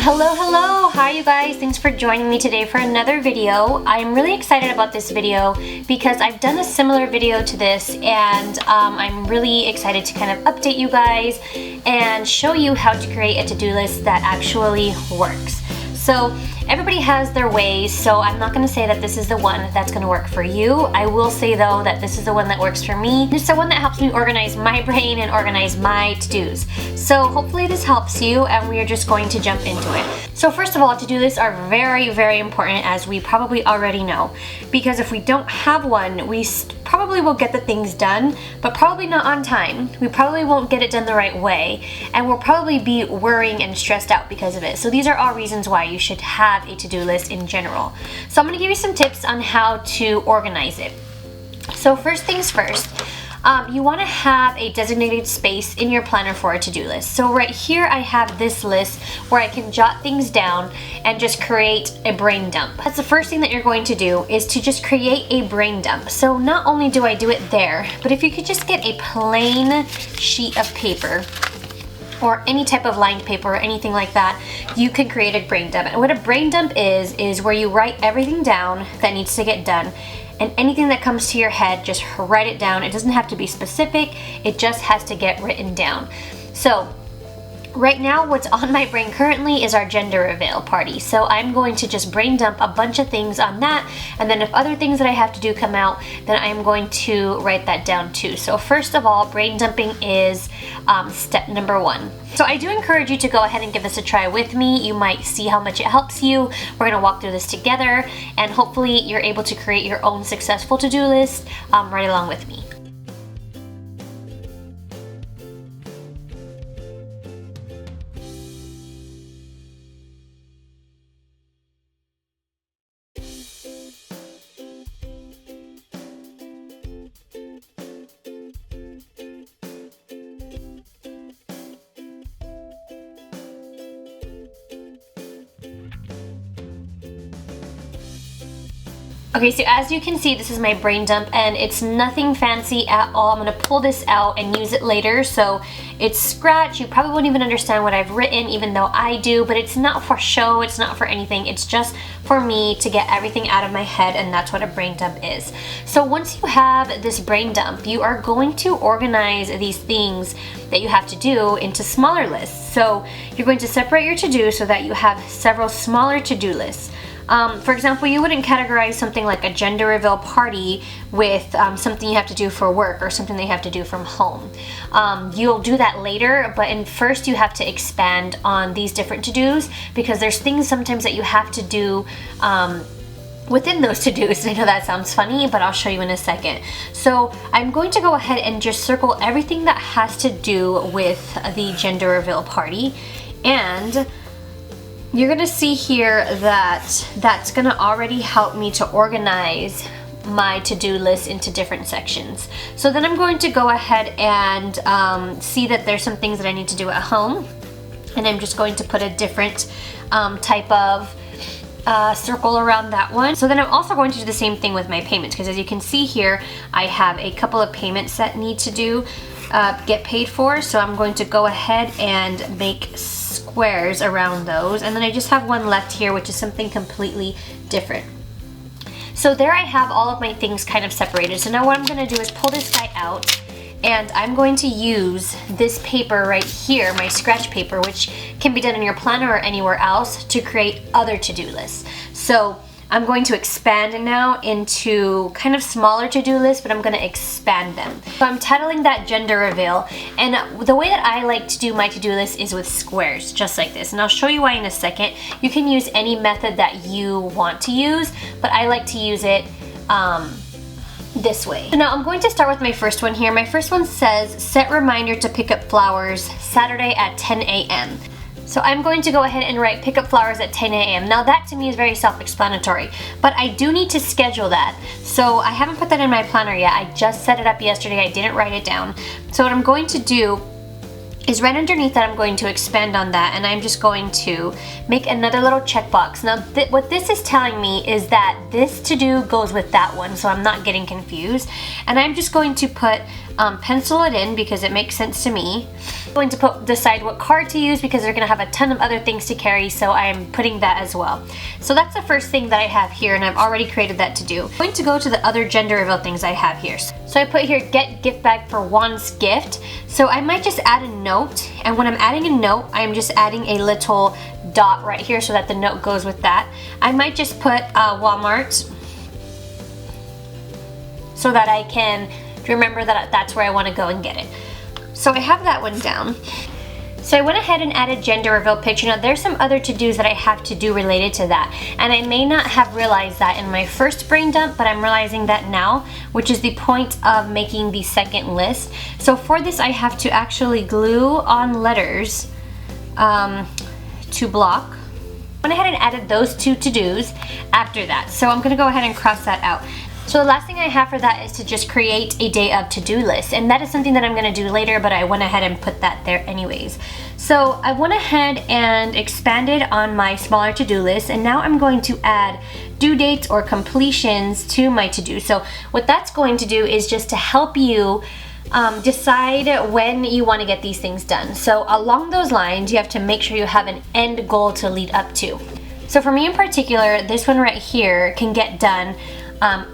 Hello, hi you guys, thanks for joining me today for another video. I'm really excited about this video because I've done a similar video to this, and I'm really excited to kind of update you guys and show you how to create a to-do list that actually works. So everybody has their ways, so I'm not going to say that this is the one that's going to work for you. I will say though that this is the one that works for me. It's the one that helps me organize my brain and organize my to-dos. So hopefully this helps you, and we are just going to jump into it. So first of all, to-do lists are very important, as we probably already know, because if we don't have one, we probably will get the things done, but probably not on time. We probably won't get it done the right way, and we'll probably be worrying and stressed out because of it. So these are all reasons why you should have a to-do list in general. So I'm going to give you some tips on how to organize it. So first things first, you want to have a designated space in your planner for a to-do list. So right here I have this list where I can jot things down and just create a brain dump. That's the first thing that you're going to do, is to just create a brain dump. So not only do I do it there, but if you could just get a plain sheet of paper or any type of lined paper or anything like that, you can create a brain dump. And what a brain dump is where you write everything down that needs to get done, and anything that comes to your head, just write it down. It doesn't have to be specific, it just has to get written down. So right now what's on my brain currently is our gender reveal party. So I'm going to just brain dump a bunch of things on that, and then if other things that I have to do come out, then I'm going to write that down too. So first of all, brain dumping is step number one. So I do encourage you to go ahead and give this a try with me. You might see how much it helps you. We're gonna walk through this together, and hopefully you're able to create your own successful to-do list right along with me. Okay, so as you can see, this is my brain dump, and it's nothing fancy at all. I'm gonna pull this out and use it later, so it's scratch. You probably won't even understand what I've written, even though I do, but it's not for show, it's not for anything. It's just for me to get everything out of my head, and that's what a brain dump is. So once you have this brain dump, you are going to organize these things that you have to do into smaller lists. So you're going to separate your to-do so that you have several smaller to-do lists. For example, you wouldn't categorize something like a gender reveal party with something you have to do for work or something that you have to do from home. You'll do that later, but first you have to expand on these different to-dos, because there's things sometimes that you have to do within those to-dos. I know that sounds funny, but I'll show you in a second. So I'm going to go ahead and just circle everything that has to do with the gender reveal party, and you're gonna see here that that's gonna already help me to organize my to-do list into different sections. So then I'm going to go ahead and see that there's some things that I need to do at home, and I'm just going to put a different type of circle around that one. So then I'm also going to do the same thing with my payments, because as you can see here, I have a couple of payments that need to get paid for. So I'm going to go ahead and make squares around those, and then I just have one left here, which is something completely different. So there I have all of my things kind of separated. So now what I'm going to do is pull this guy out, and I'm going to use this paper right here, my scratch paper, which can be done in your planner or anywhere else, to create other to-do lists. So I'm going to expand now into kind of smaller to-do lists, but I'm going to expand them. So I'm titling that gender reveal, and the way that I like to do my to-do list is with squares, just like this, and I'll show you why in a second. You can use any method that you want to use, but I like to use it this way. So now I'm going to start with my first one here. My first one says, set reminder to pick up flowers Saturday at 10 a.m. So I'm going to go ahead and write pick up flowers at 10 a.m. Now that to me is very self-explanatory, but I do need to schedule that. So I haven't put that in my planner yet. I just set it up yesterday. I didn't write it down. So what I'm going to do is right underneath that I'm going to expand on that, and I'm just going to make another little checkbox. Now what this is telling me is that this to-do goes with that one, so I'm not getting confused. And I'm just going to put pencil it in because it makes sense to me. I'm going to decide what card to use because they're going to have a ton of other things to carry, so I am putting that as well. So that's the first thing that I have here, and I've already created that to do. I'm going to go to the other gender reveal things I have here. So I put here, get gift bag for Juan's gift. So I might just add a note, and when I'm adding a note, I'm just adding a little dot right here so that the note goes with that. I might just put Walmart so that I can remember that that's where I want to go and get it. So I have that one down. So I went ahead and added gender reveal picture. Now there's some other to-dos that I have to do related to that, and I may not have realized that in my first brain dump, but I'm realizing that now, which is the point of making the second list. So for this I have to actually glue on letters to block. I went ahead and added those two to-dos after that. So I'm gonna go ahead and cross that out. So the last thing I have for that is to just create a day of to-do list, and that is something that I'm going to do later, but I went ahead and put that there anyways. So I went ahead and expanded on my smaller to-do list, and now I'm going to add due dates or completions to my to-do. So what that's going to do is just to help you decide when you want to get these things done. So along those lines, you have to make sure you have an end goal to lead up to. So for me in particular, this one right here can get done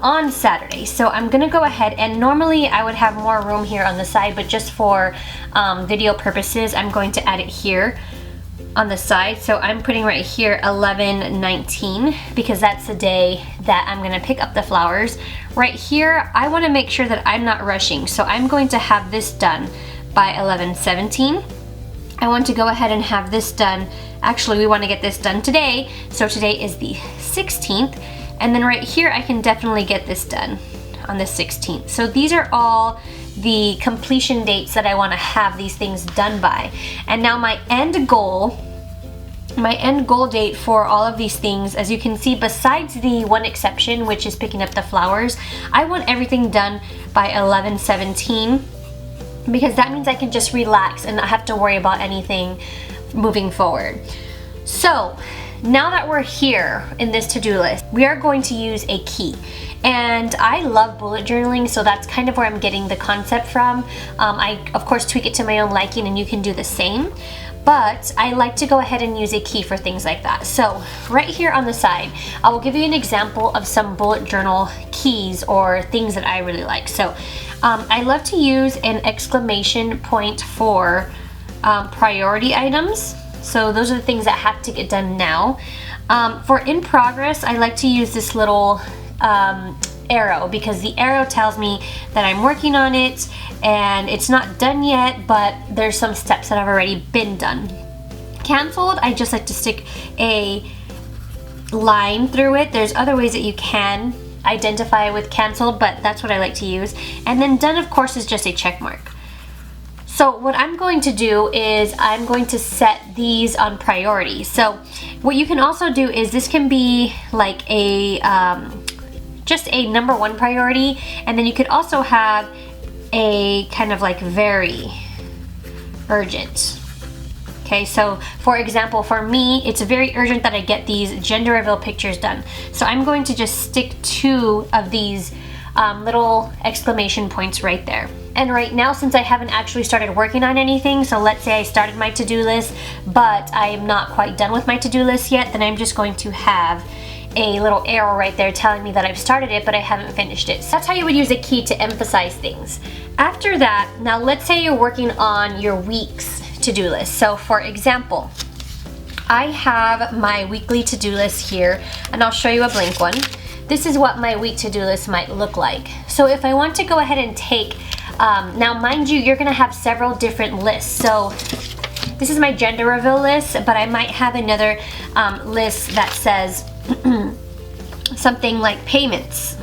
on Saturday. So I'm gonna go ahead, and normally I would have more room here on the side, but just for video purposes, I'm going to add it here on the side. So I'm putting right here 11/19 because that's the day that I'm gonna pick up the flowers. Right here, I wanna make sure that I'm not rushing. So I'm going to have this done by 11/17. I want to go ahead and have this done. Actually, we wanna get this done today. So today is the 16th. And then right here, I can definitely get this done on the 16th. So these are all the completion dates that I want to have these things done by. And now my end goal date for all of these things, as you can see, besides the one exception, which is picking up the flowers, I want everything done by 11/17 because that means I can just relax and not have to worry about anything moving forward. So now that we're here in this to-do list, we are going to use a key. And I love bullet journaling, so that's kind of where I'm getting the concept from. I, of course, tweak it to my own liking, and you can do the same. But I like to go ahead and use a key for things like that. So right here on the side, I will give you an example of some bullet journal keys or things that I really like. So I love to use an exclamation point for priority items. So those are the things that have to get done now. For in progress, I like to use this little arrow because the arrow tells me that I'm working on it and it's not done yet, but there's some steps that have already been done. Canceled, I just like to stick a line through it. There's other ways that you can identify with canceled, but that's what I like to use. And then done, of course, is just a check mark. So what I'm going to do is I'm going to set these on priority. So what you can also do is this can be like a just a number one priority, and then you could also have a kind of like very urgent. Okay, so for example, for me, it's very urgent that I get these gender reveal pictures done. So I'm going to just stick 2 of these little exclamation points right there. And right now, since I haven't actually started working on anything, so let's say I started my to-do list, but I am not quite done with my to-do list yet, then I'm just going to have a little arrow right there telling me that I've started it, but I haven't finished it. So that's how you would use a key to emphasize things. After that, now let's say you're working on your week's to-do list. So for example, I have my weekly to-do list here, and I'll show you a blank one. This is what my week to-do list might look like. So if I want to go ahead and take, now mind you, you're gonna have several different lists. So this is my gender reveal list, but I might have another list that says something like payments.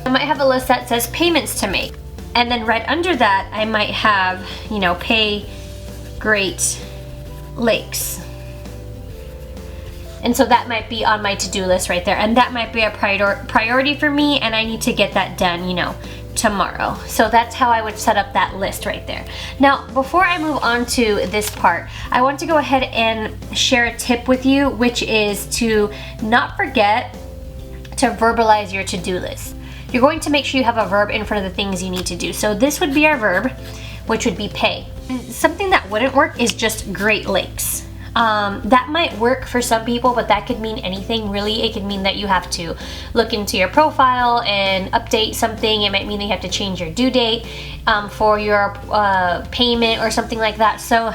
I might have a list that says payments to make. And then right under that, I might have, you know, pay Great Lakes. And so that might be on my to-do list right there. And that might be a priority for me, and I need to get that done, you know, tomorrow. So that's how I would set up that list right there. Now, before I move on to this part, I want to go ahead and share a tip with you, which is to not forget to verbalize your to-do list. you're going to make sure you have a verb in front of the things you need to do. So this would be our verb, which would be pay. Something that wouldn't work is just Great Lakes. That might work for some people, but that could mean anything really. It could mean that you have to look into your profile and update something. It might mean that you have to change your due date for your payment or something like that. So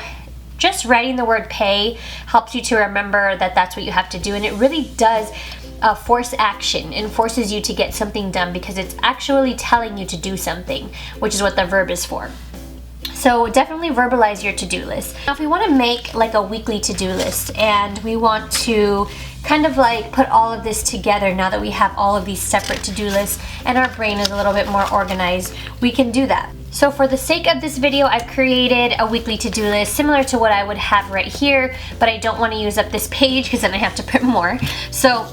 just writing the word pay helps you to remember that that's what you have to do, and it really does force action and forces you to get something done because it's actually telling you to do something, which is what the verb is for. So definitely verbalize your to-do list. Now if we want to make like a weekly to-do list and we want to kind of like put all of this together now that we have all of these separate to-do lists and our brain is a little bit more organized, we can do that. So for the sake of this video, I've created a weekly to-do list similar to what I would have right here, but I don't want to use up this page because then I have to print more. So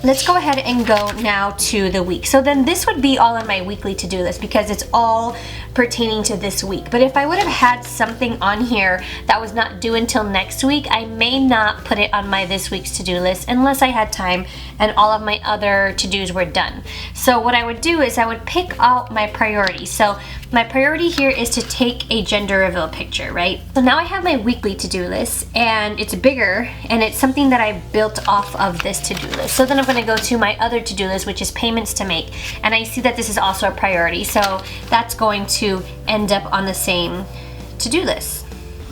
let's go ahead and go now to the week. So then this would be all on my weekly to-do list because it's all pertaining to this week. But if I would have had something on here that was not due until next week, I may not put it on my this week's to-do list unless I had time and all of my other to-dos were done. So what I would do is I would pick out my priorities. So my priority here is to take a gender reveal picture, right? So now I have my weekly to-do list and it's bigger and it's something that I built off of this to-do list. So then I'm going to go to my other to-do list, which is payments to make, and I see that this is also a priority, so that's going to end up on the same to-do list.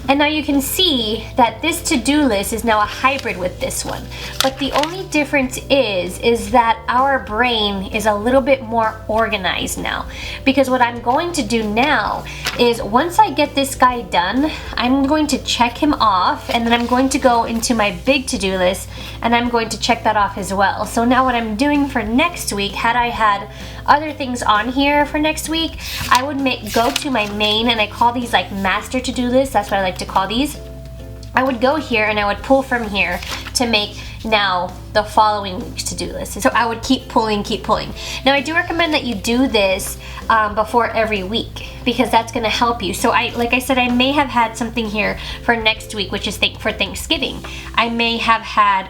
And now you can see that this to-do list is now a hybrid with this one. But the only difference is that our brain is a little bit more organized now. Because what I'm going to do now is once I get this guy done, I'm going to check him off and then I'm going to go into my big to-do list and I'm going to check that off as well. So now what I'm doing for next week, had I had other things on here for next week, I would go to my main, and I call these like master to-do lists. That's what I like to call these. I would go here and I would pull from here to make now the following week's to-do list. So I would keep pulling. Now I do recommend that you do this before every week because that's going to help you. So like I said, I may have had something here for next week, which is for Thanksgiving. I may have had,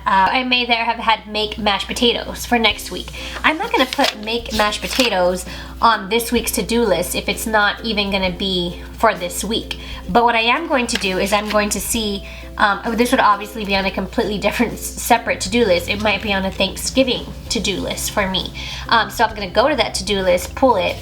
make mashed potatoes for next week. I'm not going to put make mashed potatoes on this week's to-do list if it's not even going to be for this week. But what I am going to do is I'm going to see, this would obviously be on a completely different separate to-do list. It might be on a Thanksgiving to-do list for me. So I'm going to go to that to-do list, pull it,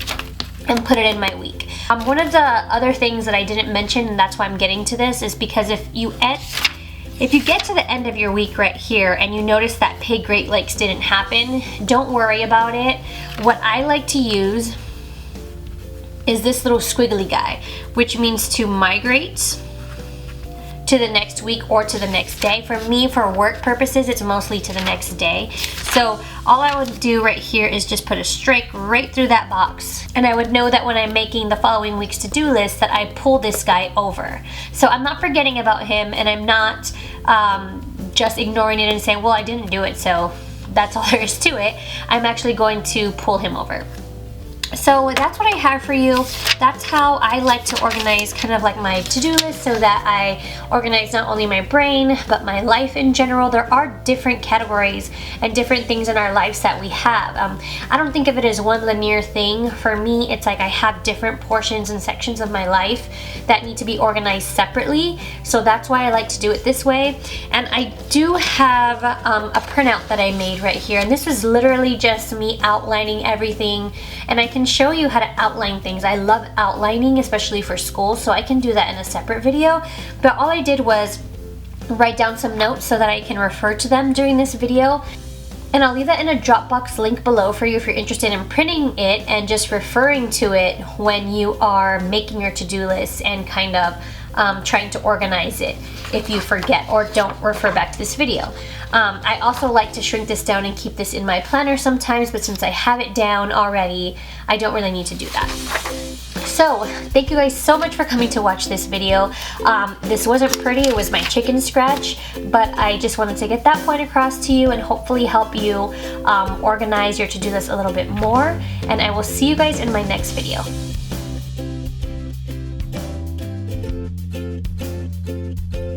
and put it in my week. One of the other things that I didn't mention, and that's why I'm getting to this, is because if you get to the end of your week right here and you notice that Pay Great Lakes didn't happen, don't worry about it. What I like to use is this little squiggly guy, which means to migrate to the next week or to the next day. For me, for work purposes, it's mostly to the next day. So all I would do right here is just put a strike right through that box. And I would know that when I'm making the following week's to-do list that I pull this guy over. So I'm not forgetting about him and I'm not just ignoring it and saying, well, I didn't do it, so that's all there is to it. I'm actually going to pull him over. So that's what I have for you. That's how I like to organize kind of like my to-do list so that I organize not only my brain, but my life in general. There are different categories and different things in our lives that we have. I don't think of it as one linear thing. For me, it's like I have different portions and sections of my life that need to be organized separately. So that's why I like to do it this way. And I do have a printout that I made right here. And this is literally just me outlining everything. And I can show you how to outline things. I love outlining, especially for school, so I can do that in a separate video. But all I did was write down some notes so that I can refer to them during this video. And I'll leave that in a Dropbox link below for you if you're interested in printing it and just referring to it when you are making your to-do list and kind of trying to organize it if you forget or don't refer back to this video. I also like to shrink this down and keep this in my planner sometimes, but since I have it down already, I don't really need to do that. So, thank you guys so much for coming to watch this video. This wasn't pretty, it was my chicken scratch, but I just wanted to get that point across to you and hopefully help you organize your to-do list a little bit more, and I will see you guys in my next video.